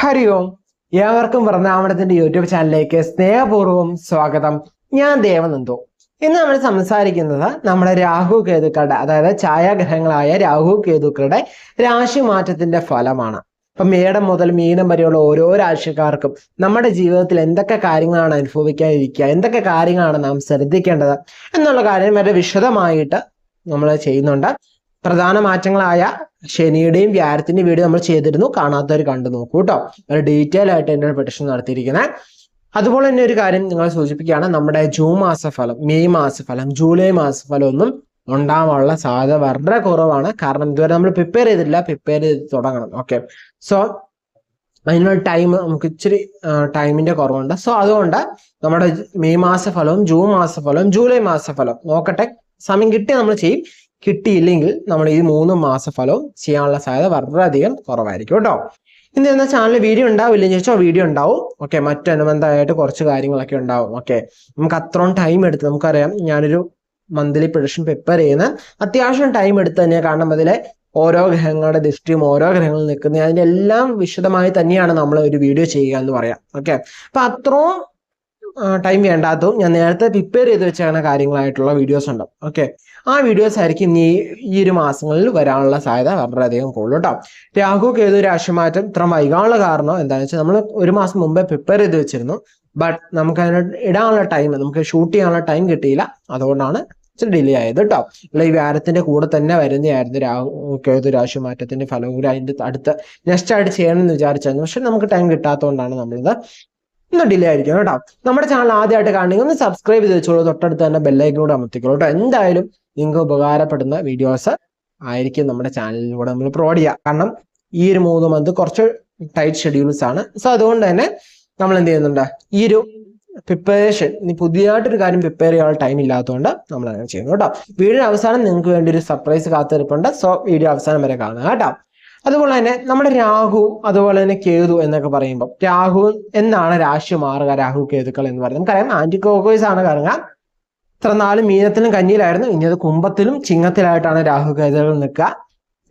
ഹരി ഓം. ഏവർക്കും വൃന്ദാവനത്തിന്റെ യൂട്യൂബ് ചാനലിലേക്ക് സ്നേഹപൂർവ്വം സ്വാഗതം. ഞാൻ ദേവനന്ദു. ഇന്ന് നമ്മൾ സംസാരിക്കുന്നത് നമ്മുടെ രാഹു കേതുക്കളുടെ, അതായത് ഛായാഗ്രഹങ്ങളായ രാഹു കേതുക്കളുടെ രാശി മാറ്റത്തിന്റെ ഫലമാണ്. ഇപ്പൊ മേടം മുതൽ മീനം വരെയുള്ള ഓരോ രാശിക്കാർക്കും നമ്മുടെ ജീവിതത്തിൽ എന്തൊക്കെ കാര്യങ്ങളാണ് അനുഭവിക്കാതിരിക്കുക, എന്തൊക്കെ കാര്യങ്ങളാണ് നാം ശ്രദ്ധിക്കേണ്ടത് എന്നുള്ള കാര്യം വളരെ വിശദമായിട്ട് നമ്മൾ ചെയ്യുന്നുണ്ട്. പ്രധാന മാറ്റങ്ങളായ ശനിയുടെയും വ്യാഴത്തിന്റെയും വീഡിയോ നമ്മൾ ചെയ്തിരുന്നു. കാണാത്തവർ കണ്ടു നോക്കൂ കേട്ടോ. വളരെ ഡീറ്റെയിൽ ആയിട്ട് എൻ്റെ പ്രൊഡിക്ഷൻ നടത്തിയിരിക്കുന്നത്. അതുപോലെ തന്നെ ഒരു കാര്യം നിങ്ങളെ സൂചിപ്പിക്കുകയാണ്, നമ്മുടെ ജൂൺ മാസഫലം, മെയ് മാസഫലം, ജൂലൈ മാസഫലം ഒന്നും ഉണ്ടാവാനുള്ള സാധ്യത വളരെ കുറവാണ്. കാരണം ഇതുവരെ നമ്മൾ പ്രിപ്പയർ ചെയ്തിട്ടില്ല, പ്രിപ്പയർ ചെയ്ത് തുടങ്ങണം. ഓക്കെ, സോ അതിനുള്ള ടൈം നമുക്ക് ഇച്ചിരി ടൈമിന്റെ കുറവുണ്ട്. സോ അതുകൊണ്ട് നമ്മുടെ മെയ് മാസഫലവും ജൂൺ മാസഫലവും ജൂലൈ മാസഫലം നോക്കട്ടെ. സമയം കിട്ടി നമ്മൾ ചെയ്യും, കിട്ടിയില്ലെങ്കിൽ നമ്മൾ ഈ 3 മാസഫലവും ചെയ്യാനുള്ള സാധ്യത വളരെയധികം കുറവായിരിക്കും കേട്ടോ. ഇന്ന് എന്ന ചാനലിൽ വീഡിയോ ഉണ്ടാവില്ലെന്ന് ചോദിച്ചാൽ വീഡിയോ ഉണ്ടാവും. ഓക്കെ, മറ്റനുബന്ധമായിട്ട് കുറച്ച് കാര്യങ്ങളൊക്കെ ഉണ്ടാവും. ഓക്കെ, നമുക്ക് അത്രയും ടൈം എടുത്ത്, നമുക്കറിയാം ഞാനൊരു മന്ത്ലി പ്രൊഡിക്ഷൻ പ്രിപ്പയർ ചെയ്യുന്ന അത്യാവശ്യം ടൈം എടുത്ത് തന്നെയാണ്. കാരണം അതിലെ ഓരോ ഗ്രഹങ്ങളുടെ ദൃഷ്ടിയും ഓരോ ഗ്രഹങ്ങളിൽ നിൽക്കുന്ന അതിൻ്റെ എല്ലാം വിശദമായി തന്നെയാണ് നമ്മൾ ഒരു വീഡിയോ ചെയ്യുക എന്ന് പറയാം. ഓക്കെ, അപ്പൊ അത്രയും ടൈം വേണ്ടാത്തതും ഞാൻ നേരത്തെ പ്രിപ്പയർ ചെയ്ത് വെച്ചാണ് കാര്യങ്ങളായിട്ടുള്ള വീഡിയോസ് ഉണ്ട്. ഓക്കെ, ആ വീഡിയോസ് ആയിരിക്കും ഈ ഒരു മാസങ്ങളിൽ വരാനുള്ള സാധ്യത വളരെയധികം കൂടുതൽ കേട്ടോ. രാഹു കേതു രാശിമാറ്റം ഇത്ര വൈകാനുള്ള കാരണം എന്താണെന്ന് വെച്ചാൽ നമ്മൾ ഒരു മാസം മുമ്പേ പ്രിപ്പയർ ചെയ്ത് വെച്ചിരുന്നു. ബട്ട് നമുക്ക് അതിന് ഇടാനുള്ള ടൈം, നമുക്ക് ഷൂട്ട് ചെയ്യാനുള്ള ടൈം കിട്ടിയില്ല. അതുകൊണ്ടാണ് ഇച്ചിരി ഡിലേ ആയത് കേട്ടോ. അല്ല, ഈ വാരത്തിന്റെ കൂടെ തന്നെ വരുന്നതായിരുന്നു രാഹു കേതു രാശിമാറ്റത്തിന്റെ ഫലം കൂടി അതിന്റെ അടുത്ത് നെക്സ്റ്റ് ആയിട്ട് ചെയ്യണമെന്ന് വിചാരിച്ചായിരുന്നു. പക്ഷെ നമുക്ക് ടൈം കിട്ടാത്തതുകൊണ്ടാണ് നമ്മളിത് ഒന്ന് ഡിലേ ആയിരിക്കും കേട്ടോ. നമ്മുടെ ചാനൽ ആദ്യമായിട്ട് കാണണമെങ്കിൽ ഒന്ന് സബ്സ്ക്രൈബ് ചെയ്ത് വെച്ചോളൂ, തൊട്ടടുത്ത് തന്നെ ബെല്ലൈക്കനോട് അമർത്തിക്കോളൂ കേട്ടോ. എന്തായാലും നിങ്ങൾക്ക് ഉപകാരപ്പെടുന്ന വീഡിയോസ് ആയിരിക്കും നമ്മുടെ ചാനലിലൂടെ നമ്മൾ പ്രൊവൈഡ് ചെയ്യുക. കാരണം ഈ ഒരു 3 മന്ത് കുറച്ച് ടൈറ്റ് ഷെഡ്യൂൾസ് ആണ്. സോ അതുകൊണ്ട് തന്നെ നമ്മൾ എന്ത് ചെയ്യുന്നുണ്ട്, ഈ ഒരു പ്രിപ്പറേഷൻ, പുതിയതായിട്ടൊരു കാര്യം പ്രിപ്പയർ ചെയ്യാനുള്ള ടൈം ഇല്ലാത്തതുകൊണ്ട് നമ്മൾ അങ്ങനെ ചെയ്യുന്നു കേട്ടോ. വീഡിയോ അവസാനം നിങ്ങൾക്ക് വേണ്ടി ഒരു സർപ്രൈസ് കാത്തിരിപ്പുണ്ട്. സോ വീഡിയോ അവസാനം വരെ കാണുക കേട്ടോ. അതുപോലെ തന്നെ നമ്മുടെ രാഹു അതുപോലെ തന്നെ കേതു എന്നൊക്കെ പറയുമ്പോൾ, രാഹു എന്നാണ് രാശി മാറുക, രാഹു കേതുക്കൾ എന്ന് പറയുന്നത് നമുക്കറിയാം. ആന്റി ക്ലോക്ക്വൈസ് ആണ് കറങ്ങുക. ഇത്ര നാളും മീനത്തിലും കന്നിയിലായിരുന്നു, ഇനി അത് കുംഭത്തിലും ചിങ്ങത്തിലായിട്ടാണ് രാഹു കേതുക്കൾ നിൽക്കുക.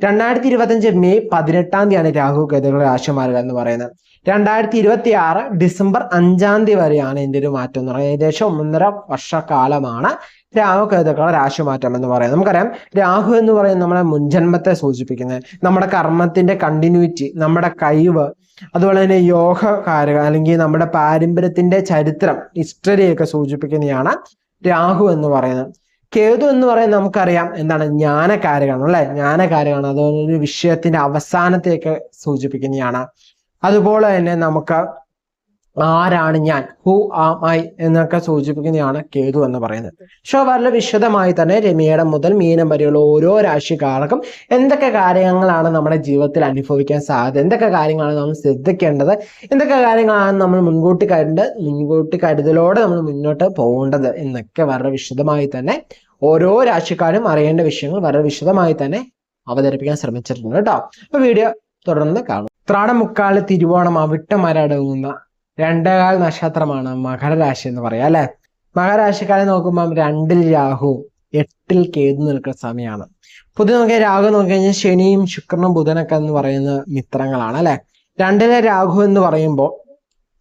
2025 മെയ് 18 രാഹു കേതുക്കൾ രാശി മാറുക എന്ന് പറയുന്നത്. 2026 ഡിസംബർ 5 വരെയാണ് ഇതിന്റെ ഒരു മാറ്റം എന്ന് പറയുന്നത്. ഏകദേശം 1.5 വർഷക്കാലമാണ് രാഹു കേതുക്കളുടെ രാശിമാറ്റം എന്ന് പറയുന്നത്. നമുക്കറിയാം, രാഹു എന്ന് പറയുന്നത് നമ്മുടെ മുൻജന്മത്തെ സൂചിപ്പിക്കുന്നത്, നമ്മുടെ കർമ്മത്തിന്റെ കണ്ടിന്യൂറ്റി, നമ്മുടെ കഴിവ്, അതുപോലെ തന്നെ യോഗകാരക അല്ലെങ്കിൽ നമ്മുടെ പാരമ്പര്യത്തിന്റെ ചരിത്രം, ഹിസ്റ്ററിയൊക്കെ സൂചിപ്പിക്കുന്നതാണ് രാഹു എന്ന് പറയുന്നത്. കേതു എന്ന് പറയുന്നത് നമുക്കറിയാം എന്താണ്, ജ്ഞാനകാരകാണ് അല്ലെ, ജ്ഞാനകാരകാണ്. അതുപോലെ ഒരു വിഷയത്തിന്റെ അവസാനത്തെയൊക്കെ സൂചിപ്പിക്കുന്നതാണ്. അതുപോലെ തന്നെ നമുക്ക് ആരാണ് ഞാൻ, ഹു ആം ഐ എന്നൊക്കെ സൂചിപ്പിക്കുന്നതാണ് കേതു എന്ന് പറയുന്നത്. പക്ഷെ വളരെ വിശദമായി തന്നെ മേടം മുതൽ മീനം വരെയുള്ള ഓരോ രാശിക്കാർക്കും എന്തൊക്കെ കാര്യങ്ങളാണ് നമ്മുടെ ജീവിതത്തിൽ അനുഭവിക്കാൻ സാധ്യത, എന്തൊക്കെ കാര്യങ്ങളാണ് നമ്മൾ ശ്രദ്ധിക്കേണ്ടത്, എന്തൊക്കെ കാര്യങ്ങളാണ് നമ്മൾ മുൻകൂട്ടി കരുതലോടെ നമ്മൾ മുന്നോട്ട് പോകേണ്ടത് എന്നൊക്കെ വളരെ വിശദമായി തന്നെ ഓരോ രാശിക്കാരും അറിയേണ്ട വിഷയങ്ങൾ വളരെ വിശദമായി തന്നെ അവതരിപ്പിക്കാൻ ശ്രമിച്ചിട്ടുണ്ട് കേട്ടോ. അപ്പൊ വീഡിയോ തുടർന്ന് കാണും. ഉത്രാടമുക്കാല് തിരുവോണം അവിട്ടമരടങ്ങുന്ന 2 നക്ഷത്രമാണ് മകരരാശി എന്ന് പറയാം അല്ലെ. മകരരാശിക്കാരെ നോക്കുമ്പോൾ 2 രാഹു 8 കേതു നിൽക്കുന്ന സമയമാണ്. പൊതുവെ നോക്കിയാൽ രാഹു നോക്കിക്കഴിഞ്ഞാൽ ശനിയും ശുക്രനും ബുധനൊക്കെ എന്ന് പറയുന്ന മിത്രങ്ങളാണ് അല്ലെ. 2 രാഹു എന്ന് പറയുമ്പോൾ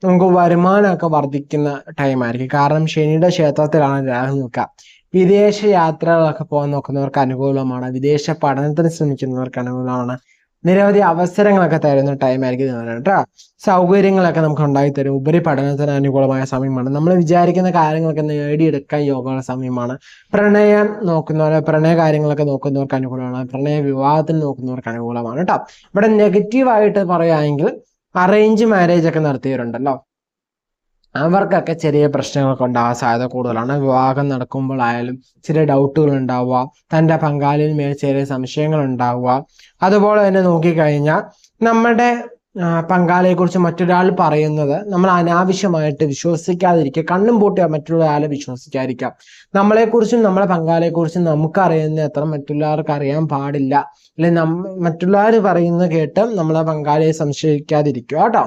നമുക്ക് വരുമാനമൊക്കെ വർദ്ധിക്കുന്ന ടൈം ആയിരിക്കും. കാരണം ശനിയുടെ ക്ഷേത്രത്തിലാണ് രാഹു നിൽക്കുക. വിദേശ യാത്രകളൊക്കെ പോകാൻ നോക്കുന്നവർക്ക് അനുകൂലമാണ്, വിദേശ പഠനത്തിന് ശ്രമിക്കുന്നവർക്ക് അനുകൂലമാണ്. നിരവധി അവസരങ്ങളൊക്കെ തരുന്ന ടൈം ആയിരിക്കും കേട്ടോ. സൗകര്യങ്ങളൊക്കെ നമുക്ക് ഉണ്ടാക്കി തരും. ഉപരിപഠനത്തിന് അനുകൂലമായ സമയമാണ്. നമ്മൾ വിചാരിക്കുന്ന കാര്യങ്ങളൊക്കെ നേടിയെടുക്കാൻ യോഗമുള്ള സമയമാണ്. പ്രണയം നോക്കുന്നവർ, പ്രണയ കാര്യങ്ങളൊക്കെ നോക്കുന്നവർക്ക് അനുകൂലമാണ്. പ്രണയ വിവാഹത്തിന് നോക്കുന്നവർക്ക് അനുകൂലമാണ് കേട്ടോ. ഇവിടെ നെഗറ്റീവായിട്ട് പറയുകയാണെങ്കിൽ അറേഞ്ച് മാരേജ് ഒക്കെ നടത്തിയവരുണ്ടല്ലോ, അവർക്കൊക്കെ ചെറിയ പ്രശ്നങ്ങളൊക്കെ ഉണ്ടാകാൻ സാധ്യത കൂടുതലാണ്. വിവാഹം നടക്കുമ്പോഴായാലും ചെറിയ ഡൗട്ടുകൾ ഉണ്ടാവുക, തൻ്റെ പങ്കാളിയിൽ മേൽ ചെറിയ സംശയങ്ങൾ ഉണ്ടാവുക. അതുപോലെ തന്നെ നോക്കിക്കഴിഞ്ഞാൽ നമ്മുടെ പങ്കാളിയെക്കുറിച്ച് മറ്റൊരാൾ പറയുന്നത് നമ്മൾ അനാവശ്യമായിട്ട് വിശ്വസിക്കാതിരിക്കുക. കണ്ണും പൂട്ടി മറ്റൊരാളെ വിശ്വസിക്കാതിരിക്കുക. നമ്മളെക്കുറിച്ചും നമ്മളെ പങ്കാളിയെക്കുറിച്ചും നമുക്കറിയുന്ന അത്ര മറ്റുള്ളവർക്ക് അറിയാൻ പാടില്ല. അല്ലെങ്കിൽ മറ്റുള്ളവർ പറയുന്നത് കേട്ട് നമ്മളെ പങ്കാളിയെ സംശയിക്കാതിരിക്കുക കേട്ടോ.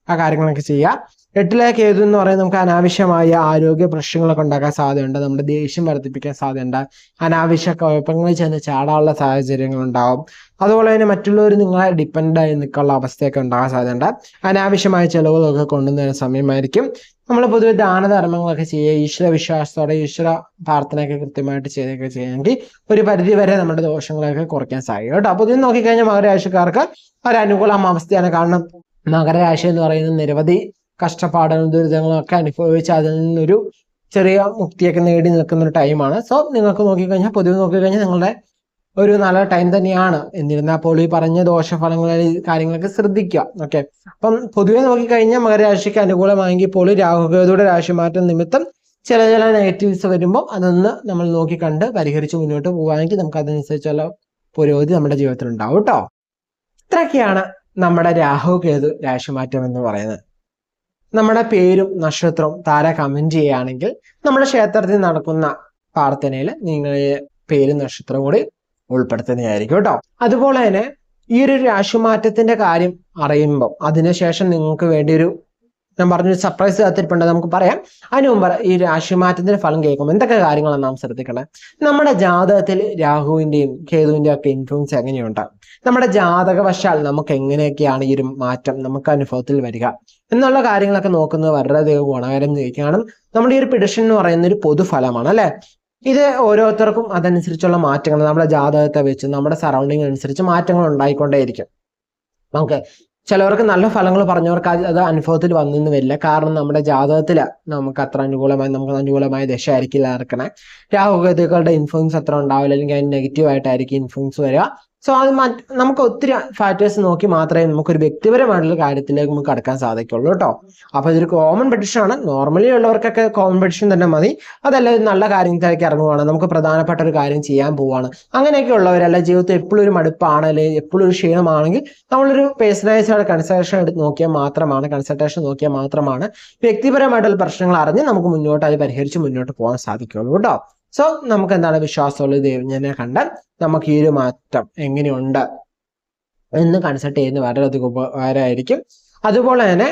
ആ കാര്യങ്ങളൊക്കെ ചെയ്യുക. 8-ലെ കേതു എന്ന് പറയുന്നത് നമുക്ക് അനാവശ്യമായ ആരോഗ്യ പ്രശ്നങ്ങളൊക്കെ ഉണ്ടാക്കാൻ സാധ്യതയുണ്ട്, നമ്മുടെ ദേഷ്യം വർദ്ധിപ്പിക്കാൻ സാധ്യതയുണ്ട്, അനാവശ്യ കുഴപ്പങ്ങളിൽ ചെന്ന് ചാടാനുള്ള സാഹചര്യങ്ങൾ ഉണ്ടാവും. അതുപോലെ തന്നെ മറ്റുള്ളവർ നിങ്ങളെ ഡിപ്പെൻഡായി നിൽക്കാനുള്ള അവസ്ഥയൊക്കെ ഉണ്ടാകാൻ സാധ്യതയുണ്ട്. അനാവശ്യമായ ചിലവുകളൊക്കെ കൊണ്ടുവരുന്ന സമയമായിരിക്കും. നമ്മൾ പൊതുവെ ദാനധർമ്മങ്ങളൊക്കെ ചെയ്യുക, ഈശ്വര വിശ്വാസത്തോടെ ഈശ്വര പ്രാർത്ഥനയൊക്കെ കൃത്യമായിട്ട് ചെയ്തൊക്കെ ചെയ്യുമെങ്കിൽ ഒരു പരിധി വരെ നമ്മുടെ ദോഷങ്ങളൊക്കെ കുറയ്ക്കാൻ സാധിക്കും കേട്ടോ. അപ്പോൾ ഇത് നോക്കിക്കഴിഞ്ഞാൽ മകരരാശിക്കാർക്ക് ഒരു അനുകൂലം അവസ്ഥയാണ്. കാരണം മകരരാശി എന്ന് പറയുന്നത് നിരവധി കഷ്ടപ്പാടുകളും ദുരിതങ്ങളും ഒക്കെ അനുഭവിച്ച് അതിൽ നിന്നൊരു ചെറിയ മുക്തിയൊക്കെ നേടി നിൽക്കുന്ന ഒരു ടൈമാണ്. സോ നിങ്ങൾക്ക് നോക്കിക്കഴിഞ്ഞാൽ പൊതുവെ നോക്കിക്കഴിഞ്ഞാൽ നിങ്ങളുടെ ഒരു നല്ല ടൈം തന്നെയാണ്. എന്നിരുന്നാൽ പോലും ഈ പറഞ്ഞ ദോഷഫലങ്ങളിൽ കാര്യങ്ങളൊക്കെ ശ്രദ്ധിക്കുക. ഓക്കെ, അപ്പം പൊതുവെ നോക്കിക്കഴിഞ്ഞാൽ മകരരാശിക്ക് അനുകൂലമായെങ്കിൽ പോലും രാഹുകേതുയുടെ രാശിമാറ്റം നിമിത്തം ചില നെഗറ്റീവ്സ് വരുമ്പോൾ അതൊന്ന് നമ്മൾ നോക്കിക്കണ്ട് പരിഹരിച്ച് മുന്നോട്ട് പോവുകയാണെങ്കിൽ നമുക്ക് അതനുസരിച്ചുള്ള പുരോഗതി നമ്മുടെ ജീവിതത്തിൽ ഉണ്ടാവും കേട്ടോ. ഇത്രയൊക്കെയാണ് നമ്മുടെ രാഹുകേതു രാശിമാറ്റം എന്ന് പറയുന്നത്. നമ്മുടെ പേരും നക്ഷത്രവും താര കമന്റ് ചെയ്യുകയാണെങ്കിൽ നമ്മുടെ ക്ഷേത്രത്തിൽ നടക്കുന്ന പ്രാർത്ഥനയിൽ നിങ്ങളുടെ പേരും നക്ഷത്രവും കൂടി ഉൾപ്പെടുത്തുന്നതായിരിക്കും കേട്ടോ. അതുപോലെ തന്നെ ഈ ഒരു രാശിമാറ്റത്തിന്റെ കാര്യം അറിയുമ്പോൾ അതിനുശേഷം നിങ്ങൾക്ക് വേണ്ടി ഞാൻ പറഞ്ഞൊരു സർപ്രൈസ് കാത്തിരിപ്പുണ്ട്, നമുക്ക് പറയാം. അതിന് മുമ്പ് ഈ രാശിമാറ്റത്തിന്റെ ഫലം കേൾക്കുമ്പോൾ എന്തൊക്കെ കാര്യങ്ങളാണ് നാം ശ്രദ്ധിക്കണം. നമ്മുടെ ജാതകത്തിൽ രാഹുവിന്റെയും കേതുവിന്റെയും ഒക്കെ ഇൻഫ്ലുവൻസ് എങ്ങനെയുണ്ട്, നമ്മുടെ ജാതകവശാൽ നമുക്ക് എങ്ങനെയൊക്കെയാണ് ഈ ഒരു മാറ്റം നമുക്ക് അനുഭവത്തിൽ വരിക എന്നുള്ള കാര്യങ്ങളൊക്കെ നോക്കുന്നത് വളരെയധികം ഗുണകരം ചെയ്യും. കാരണം നമ്മുടെ ഈ ഒരു പ്രിഡിക്ഷൻ എന്ന് പറയുന്ന ഒരു പൊതുഫലമാണ് അല്ലെ. ഇത് ഓരോരുത്തർക്കും അതനുസരിച്ചുള്ള മാറ്റങ്ങൾ നമ്മുടെ ജാതകത്തെ വെച്ച് നമ്മുടെ സറൗണ്ടിങ് അനുസരിച്ച് മാറ്റങ്ങൾ ഉണ്ടായിക്കൊണ്ടേയിരിക്കും. നമുക്ക് ചിലവർക്ക് നല്ല ഫലങ്ങൾ പറഞ്ഞവർക്ക് അത് അനുഭവത്തിൽ വന്നെന്ന് വരില്ല. കാരണം നമ്മുടെ ജാതകത്തിൽ നമുക്ക് അത്ര അനുകൂലമായ ദശ ആയിരിക്കില്ല നടക്കണേ. രാഹുകേതുക്കളുടെ ഇൻഫ്ലുവൻസ് അത്ര ഉണ്ടാവില്ല, അല്ലെങ്കിൽ അതിന് നെഗറ്റീവായിട്ടായിരിക്കും ഇൻഫ്ലുവൻസ് വരിക. സോ അത് നമുക്ക് ഒത്തിരി ഫാക്ടേഴ്സ് നോക്കി മാത്രമേ നമുക്കൊരു വ്യക്തിപരമായിട്ടുള്ള കാര്യത്തിലേക്ക് നമുക്ക് കടക്കാൻ സാധിക്കുള്ളൂ കേട്ടോ. അപ്പൊ ഇതൊരു കോമൺ പെഡിഷൻ ആണ്. നോർമലി ഉള്ളവർക്കൊക്കെ കോമൺ പെഡിഷൻ തന്നെ മതി. അതല്ല നല്ല കാര്യത്തിലേക്ക് ഇറങ്ങുവാണ്, നമുക്ക് പ്രധാനപ്പെട്ട ഒരു കാര്യം ചെയ്യാൻ പോവാണ്, അങ്ങനെയൊക്കെ ഉള്ളവരല്ല ജീവിതത്തിൽ എപ്പോഴും ഒരു മടുപ്പാണ് അല്ലെങ്കിൽ എപ്പോഴും ഒരു ക്ഷീണമാണെങ്കിൽ നമ്മളൊരു പേഴ്സണലൈസ്ഡ് കൺസൾട്ടേഷൻ നോക്കിയാൽ മാത്രമാണ് വ്യക്തിപരമായിട്ടുള്ള പ്രശ്നങ്ങൾ അറിഞ്ഞ് നമുക്ക് മുന്നോട്ട് അത് പരിഹരിച്ച് മുന്നോട്ട് പോകാൻ സാധിക്കുള്ളൂ കേട്ടോ. സോ നമുക്ക് എന്താണ് വിശ്വാസമുള്ള ദൈവജ്ഞനെ കണ്ടാൽ നമുക്ക് ഈ ഒരു മാറ്റം എങ്ങനെയുണ്ട് എന്ന് കൺസൾട്ട് ചെയ്യുന്ന വളരെയധികം ഉപകാരമായിരിക്കും. അതുപോലെ തന്നെ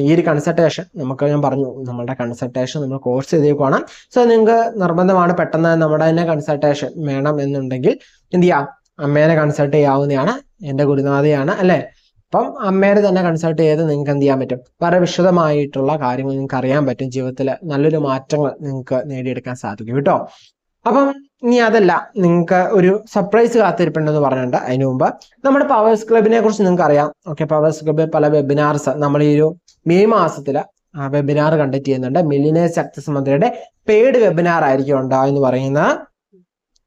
ഈ ഒരു കൺസൾട്ടേഷൻ ഞാൻ പറഞ്ഞു നമ്മളുടെ കൺസൾട്ടേഷൻ നമ്മൾ കോഴ്സ് ചെയ്തേക്കുവാണ്. സോ നിങ്ങൾക്ക് നിർബന്ധമാണ് പെട്ടെന്ന് നമ്മുടെ തന്നെ കൺസൾട്ടേഷൻ വേണം എന്നുണ്ടെങ്കിൽ എന്ത് ചെയ്യാം, അമ്മേനെ കൺസൾട്ട് ചെയ്യാവുന്നതാണ്. എൻ്റെ ഗുരുനാഥയാണ് അല്ലെ. അപ്പം അമ്മേനെ തന്നെ കൺസൾട്ട് ചെയ്ത് നിങ്ങൾക്ക് എന്ത് ചെയ്യാൻ പറ്റും, വളരെ വിശദമായിട്ടുള്ള കാര്യങ്ങൾ നിങ്ങൾക്ക് അറിയാൻ പറ്റും. ജീവിതത്തിൽ നല്ലൊരു മാറ്റങ്ങൾ നിങ്ങൾക്ക് നേടിയെടുക്കാൻ സാധിക്കും കേട്ടോ. അപ്പം ഇനി അതല്ല, നിങ്ങൾക്ക് ഒരു സർപ്രൈസ് കാത്തിരിപ്പുണ്ടെന്ന് പറഞ്ഞിട്ടുണ്ട്. അതിനു മുമ്പ് നമ്മുടെ പവേഴ്സ് ക്ലബിനെ കുറിച്ച് നിങ്ങൾക്ക് അറിയാം. ഓക്കെ, പവേഴ്സ് ക്ലബ് പല വെബിനാർസ് നമ്മൾ ഈ ഒരു മെയ് മാസത്തിൽ വെബിനാർ കണ്ടക്ട് ചെയ്യുന്നുണ്ട്. മില്ലിയനേഴ്സ് സക്സസ് മന്ത്രിയുടെ പെയ്ഡ് വെബിനാർ ആയിരിക്കും ഉണ്ടാവെന്ന് പറയുന്നത്.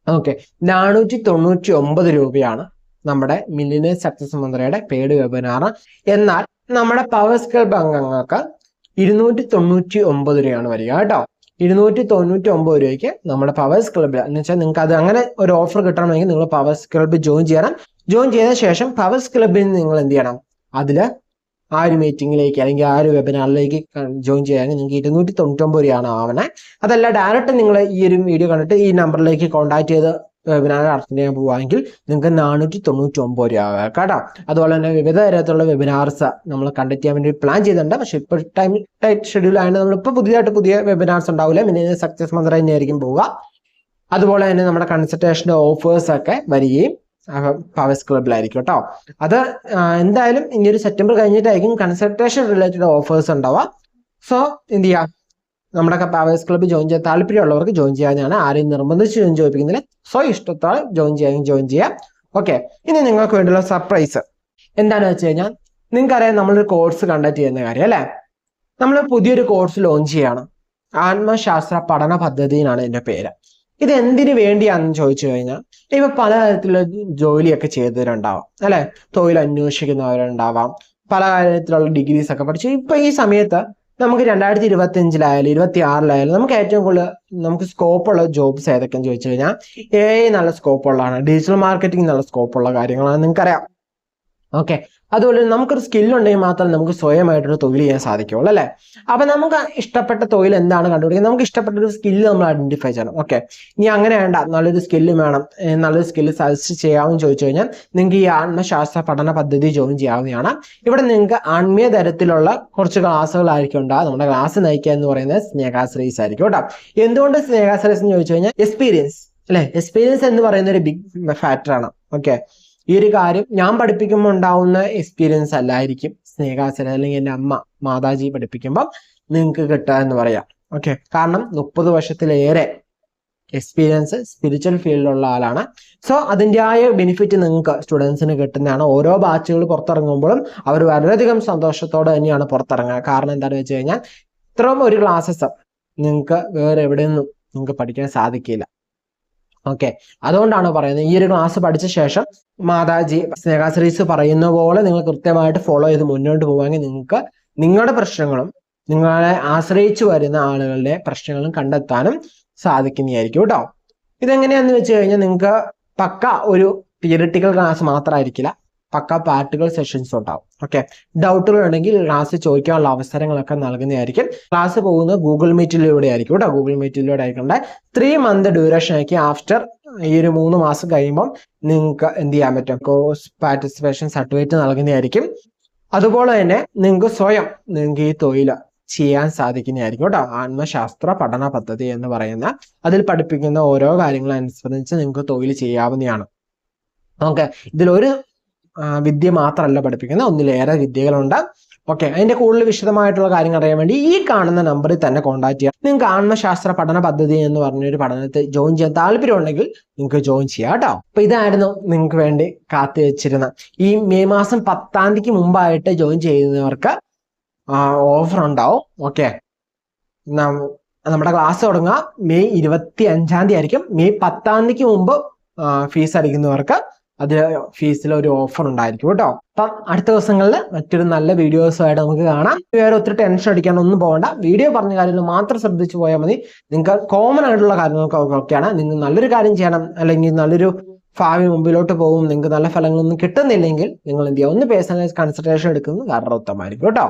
ഓക്കെ, 499 രൂപയാണ് നമ്മുടെ മില്ലിയനേഴ്സ് സക്സസ് മന്ത്രിയുടെ പെയ്ഡ് വെബിനാർ. എന്നാൽ നമ്മുടെ പവേഴ്സ് ക്ലബ് അംഗങ്ങൾക്ക് 299 രൂപയാണ് വരിക കേട്ടോ. 299 രൂപയ്ക്ക് നമ്മുടെ പവേഴ്സ് ക്ലബ്ബിൽ എന്ന് വെച്ചാൽ നിങ്ങൾക്ക് അത് അങ്ങനെ ഒരു ഓഫർ കിട്ടണമെങ്കിൽ നിങ്ങൾ പവേഴ്സ് ക്ലബ്ബ് ജോയിൻ ചെയ്യണം. ജോയിൻ ചെയ്ത ശേഷം പവേഴ്സ് ക്ലബ്ബിൽ നിങ്ങൾ എന്ത് ചെയ്യണം, അതിൽ ആ ഒരു മീറ്റിംഗിലേക്ക് അല്ലെങ്കിൽ ആ ഒരു വെബിനാറിലേക്ക് ജോയിൻ ചെയ്യാൻ നിങ്ങൾക്ക് 299 രൂപയാണ് ആവണേ. അതല്ല ഡയറക്റ്റ് നിങ്ങൾ ഈ ഒരു വീഡിയോ കണ്ടിട്ട് ഈ നമ്പറിലേക്ക് കോൺടാക്ട് ചെയ്ത് വെബിനാർ അറ്റൻഡ് ചെയ്യാൻ പോവുകയാണെങ്കിൽ നിങ്ങൾക്ക് 499 രൂപ കേട്ടോ. അതുപോലെ തന്നെ വിവിധ തരത്തിലുള്ള വെബിനാർസ് നമ്മൾ കണ്ടക്ട് ചെയ്യാൻ വേണ്ടി പ്ലാൻ ചെയ്തിട്ടുണ്ട്. പക്ഷെ ഇപ്പോൾ ടൈറ്റ് ഷെഡ്യൂൾ ആയതുകൊണ്ട് നമ്മളിപ്പോൾ പുതിയ വെബിനാർസ് ഉണ്ടാവില്ല. പിന്നെ സക്സസ് മന്ത്ര തന്നെയായിരിക്കും പോവുക. അതുപോലെ തന്നെ നമ്മുടെ കൺസൾട്ടേഷൻ്റെ ഓഫേഴ്സ് ഒക്കെ വരികയും പവേഴ്സ് ക്ലബിലായിരിക്കും കേട്ടോ. അത് എന്തായാലും ഇനി ഒരു സെപ്റ്റംബർ കഴിഞ്ഞിട്ടായിരിക്കും കൺസൾട്ടേഷൻ റിലേറ്റഡ് ഓഫേഴ്സ് ഉണ്ടാവുക. സോ എന്ത് ചെയ്യാം, നമ്മുടെ പവേഴ്സ് ക്ലബ്ബ് ജോയിൻ ചെയ്യാൻ താല്പര്യമുള്ളവർക്ക് ജോയിൻ ചെയ്യാനാണ്. ആരെയും നിർബന്ധിച്ച് ജോയിൻ ചെയ്യിപ്പിക്കുന്നില്ല. സോ ഇഷ്ടത്തോടെ ജോയിൻ ചെയ്യാം. ഓക്കെ, ഇനി നിങ്ങൾക്ക് വേണ്ടിയുള്ള സർപ്രൈസ് എന്താണെന്ന് വെച്ച് കഴിഞ്ഞാൽ, നിങ്ങൾക്കറിയാം നമ്മളൊരു കോഴ്സ് കണ്ടക്ട് ചെയ്യുന്ന കാര്യം അല്ലേ. നമ്മൾ പുതിയൊരു കോഴ്സ് ലോഞ്ച് ചെയ്യണം. ആത്മശാസ്ത്ര പഠന പദ്ധതി എന്നാണ് ഇതിന്റെ പേര്. ഇത് എന്തിനു വേണ്ടിയാണെന്ന് ചോദിച്ചു കഴിഞ്ഞാൽ, ഇപ്പൊ പലതരത്തിലുള്ള ജോലിയൊക്കെ ചെയ്തവരുണ്ടാവാം അല്ലെ, തൊഴിൽ അന്വേഷിക്കുന്നവരുണ്ടാവാം, പല കാര്യത്തിലുള്ള ഡിഗ്രീസ് ഒക്കെ പഠിച്ചു. ഇപ്പൊ ഈ സമയത്ത് നമുക്ക് 2025 26 നമുക്ക് ഏറ്റവും കൂടുതൽ നമുക്ക് സ്കോപ്പുള്ള ജോബ്സ് ഏതൊക്കെയെന്ന് ചോദിച്ചു കഴിഞ്ഞാൽ, AI നല്ല സ്കോപ്പുള്ളതാണ്, ഡിജിറ്റൽ മാർക്കറ്റിംഗ് നല്ല സ്കോപ്പുള്ള കാര്യങ്ങളാണ് നിങ്ങൾക്കറിയാം. ഓക്കെ, അതുപോലെ നമുക്കൊരു സ്കില്ലുണ്ടെങ്കിൽ മാത്രമേ നമുക്ക് സ്വയമായിട്ടൊരു തൊഴിൽ ചെയ്യാൻ സാധിക്കുള്ളൂ അല്ലേ. അപ്പൊ നമുക്ക് ഇഷ്ടപ്പെട്ട തൊഴിൽ എന്താണ് കണ്ടുപിടിക്കുക, നമുക്ക് ഇഷ്ടപ്പെട്ട ഒരു സ്കില്ല് നമ്മൾ ഐഡന്റിഫൈ ചെയ്യണം. ഓക്കെ, ഇനി അങ്ങനെ വേണ്ട, നല്ലൊരു സ്കില്ല് വേണം, നല്ലൊരു സ്കില്ല് സജസ്റ്റ് ചെയ്യാമെന്ന് ചോദിച്ചു കഴിഞ്ഞാൽ നിങ്ങൾക്ക് ഈ ആത്മശാസ്ത്ര പഠന പദ്ധതി ജോയിൻ ചെയ്യാവുന്നതാണ്. ഇവിടെ നിങ്ങൾക്ക് ആത്മീയ തരത്തിലുള്ള കുറച്ച് ക്ലാസ്സുകളായിരിക്കും ഉണ്ടാകുക. നമ്മുടെ ക്ലാസ് നയിക്കുക എന്ന് പറയുന്നത് സ്നേഹാശ്രയസ് ആയിരിക്കും കേട്ടോ. എന്തുകൊണ്ട് സ്നേഹാശ്രയസ് എന്ന് ചോദിച്ചു കഴിഞ്ഞാൽ എക്സ്പീരിയൻസ് അല്ലെ, എക്സ്പീരിയൻസ് എന്ന് പറയുന്ന ഒരു ബിഗ് ഫാക്ടറാണ്. ഓക്കെ, ഈ ഒരു കാര്യം ഞാൻ പഠിപ്പിക്കുമ്പോൾ ഉണ്ടാവുന്ന എക്സ്പീരിയൻസ് അല്ലായിരിക്കും സ്നേഹാശ്രയം അല്ലെങ്കിൽ എൻ്റെ അമ്മ മാതാജി പഠിപ്പിക്കുമ്പോൾ നിങ്ങൾക്ക് കിട്ടുക എന്ന് പറയാം. ഓക്കെ, കാരണം 30 വർഷത്തിലേറെ എക്സ്പീരിയൻസ് സ്പിരിച്വൽ ഫീൽഡിലുള്ള ആളാണ്. സോ അതിൻ്റെതായ ബെനിഫിറ്റ് നിങ്ങൾക്ക് സ്റ്റുഡൻസിന് കിട്ടുന്നതാണ്. ഓരോ ബാച്ചുകൾ പുറത്തിറങ്ങുമ്പോഴും അവർ വളരെയധികം സന്തോഷത്തോടെ തന്നെയാണ് പുറത്തിറങ്ങുക. കാരണം എന്താണെന്ന് വെച്ച് കഴിഞ്ഞാൽ ഇത്രയും ഒരു ക്ലാസ്സസ് നിങ്ങൾക്ക് വേറെ എവിടെയൊന്നും നിങ്ങൾക്ക് പഠിക്കാൻ സാധിക്കില്ല. ഓക്കെ, അതുകൊണ്ടാണ് പറയുന്നത് ഈ ഒരു ക്ലാസ് പഠിച്ച ശേഷം മാതാജി സ്നേഹാശ്രീസ് പറയുന്ന പോലെ നിങ്ങൾ കൃത്യമായിട്ട് ഫോളോ ചെയ്ത് മുന്നോട്ട് പോവുകയാണെങ്കിൽ നിങ്ങൾക്ക് നിങ്ങളുടെ പ്രശ്നങ്ങളും നിങ്ങളെ ആശ്രയിച്ചു വരുന്ന ആളുകളുടെ പ്രശ്നങ്ങളും കണ്ടെത്താനും സാധിക്കുന്നതായിരിക്കും കേട്ടോ. ഇതെങ്ങനെയാന്ന് വെച്ച് കഴിഞ്ഞാൽ നിങ്ങൾക്ക് പക്ക ഒരു തിയറിറ്റിക്കൽ ക്ലാസ് മാത്രമായിരിക്കില്ല, പക്ക പ്രാക്ടിക്കൽ സെഷൻസ് ഉണ്ടാവും. ഓക്കെ, ഡൗട്ടുകൾ ഉണ്ടെങ്കിൽ ക്ലാസ് ചോദിക്കാനുള്ള അവസരങ്ങളൊക്കെ നൽകുന്നതായിരിക്കും. ക്ലാസ് പോകുന്നത് ഗൂഗിൾ മീറ്റിലൂടെ ആയിരിക്കും കേട്ടോ. ഗൂഗിൾ മീറ്റിലൂടെ ആയിക്കൊണ്ട് 3 month ഡ്യൂറേഷൻ ആക്കി ആഫ്റ്റർ ഈ ഒരു 3 മാസം കഴിയുമ്പം നിങ്ങൾക്ക് എന്ത് ചെയ്യാൻ പറ്റും, കോഴ്സ് പാർട്ടിസിപ്പേഷൻ സർട്ടിഫിക്കറ്റ് നൽകുന്നതായിരിക്കും. അതുപോലെ തന്നെ നിങ്ങൾക്ക് സ്വയം നിങ്ങൾക്ക് ഈ തൊഴിൽ ചെയ്യാൻ സാധിക്കുന്നതായിരിക്കും കേട്ടോ. ആത്മശാസ്ത്ര പഠന പദ്ധതി എന്ന് പറയുന്ന അതിൽ പഠിപ്പിക്കുന്ന ഓരോ കാര്യങ്ങളും അനുസരിച്ച് നിങ്ങൾക്ക് തൊഴിൽ ചെയ്യാവുന്നതാണ്. ഓക്കെ, ഇതിലൊരു വിദ്യ മാത്രമല്ല പഠിപ്പിക്കുന്നത്, ഒന്നിലേറെ വിദ്യകളുണ്ട്. ഓക്കെ, അതിന്റെ കൂടുതൽ വിശദമായിട്ടുള്ള കാര്യങ്ങൾ അറിയാൻ വേണ്ടി ഈ കാണുന്ന നമ്പറിൽ തന്നെ കോൺടാക്ട് ചെയ്യാം. നിങ്ങൾക്ക് ആത്മശാസ്ത്ര പഠന പദ്ധതി എന്ന് പറഞ്ഞൊരു പഠനത്തിൽ ജോയിൻ ചെയ്യാൻ താല്പര്യം ഉണ്ടെങ്കിൽ നിങ്ങൾക്ക് ജോയിൻ ചെയ്യാം കേട്ടോ. അപ്പൊ ഇതായിരുന്നു നിങ്ങൾക്ക് വേണ്ടി കാത്തു വെച്ചിരുന്ന ഈ മെയ് മാസം 10ാം തീയതിക്ക് മുമ്പായിട്ട് ജോയിൻ ചെയ്യുന്നവർക്ക് ഓഫർ ഉണ്ടാവും. ഓക്കെ, നമ്മുടെ ക്ലാസ് തുടങ്ങുക മെയ് 25ാം തീയതി ആയിരിക്കും. മെയ് 10ാം തീയതിക്ക് മുമ്പ് ഫീസ് അടിക്കുന്നവർക്ക് അത് ഫീസിൽ ഒരു ഓഫർ ഉണ്ടായിരിക്കും കേട്ടോ. അപ്പം അടുത്ത ദിവസങ്ങളിൽ മറ്റൊരു നല്ല വീഡിയോസുമായിട്ട് നമുക്ക് കാണാം. വേറെ ഒത്തിരി ടെൻഷൻ അടിക്കാനൊന്നും പോകണ്ട, വീഡിയോ പറഞ്ഞ കാര്യങ്ങൾ മാത്രം ശ്രദ്ധിച്ചു പോയാൽ മതി. നിങ്ങൾക്ക് കോമൺ ആയിട്ടുള്ള കാര്യങ്ങൾക്കൊക്കെയാണ്. നിങ്ങൾ നല്ലൊരു കാര്യം ചെയ്യണം അല്ലെങ്കിൽ നല്ലൊരു ഭാവി മുമ്പിലോട്ട് പോകും, നിങ്ങൾക്ക് നല്ല ഫലങ്ങളൊന്നും കിട്ടുന്നില്ലെങ്കിൽ നിങ്ങൾ എന്ത് ചെയ്യുക, ഒന്ന് പേഴ്സണലൈസ് കൺസൾട്ടേഷൻ എടുക്കുന്നത് വളരെ ഉത്തമമായിരിക്കും കേട്ടോ.